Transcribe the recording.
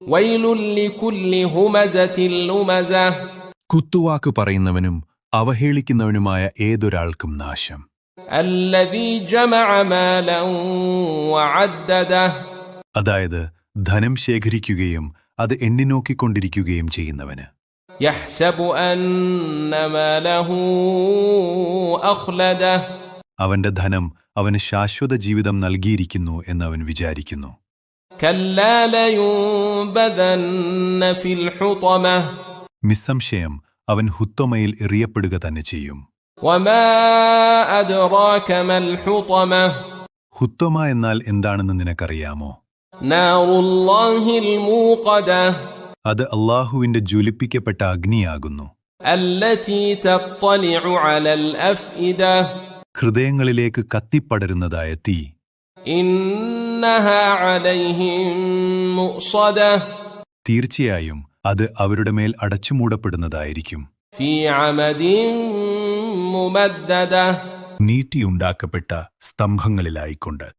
ويل لكل همزة لمزة കുത്തുവാക്ക് പറയുന്നവനും അവഹേളിക്കുന്നവനുമായ ഏതൊരാൾക്കും നാശം. الذي جمع مالا وعدده അതായത് ധനം ശേഖരിക്കുകയും അത് എണ്ണിനോക്കിക്കൊണ്ടിരിക്കുകയും ചെയ്യുന്നവന്. يحسب أن ماله أخلده അവന്റെ ധനം അവന് ശാശ്വത ജീവിതം നൽകിയിരിക്കുന്നു എന്നവൻ വിചാരിക്കുന്നു. كلا لينبذن في الحطمة നിസ്സംശയം അവൻ ഹുത്തമയിൽ എറിയപ്പെടുക തന്നെ ചെയ്യും. وما أدراك ما الحطمة ഹുത്തമ എന്നാൽ എന്താണെന്ന് നിനക്കറിയാമോ? نار الله الموقدة അത് അള്ളാഹുവിന്റെ ജ്വലിപ്പിക്കപ്പെട്ട അഗ്നിയാകുന്നു. التي تطلع على الأفئدة ഹൃദയങ്ങളിലേക്ക് കത്തിപ്പടരുന്നതായ തീ. إنها عليهم مؤصدة തീർച്ചയായും അത് അവരുടെ മേൽ അടച്ചുമൂടപ്പെടുന്നതായിരിക്കും. في عمد ممددة നീട്ടിയുണ്ടാക്കപ്പെട്ട സ്തംഭങ്ങളിലായിക്കൊണ്ട്.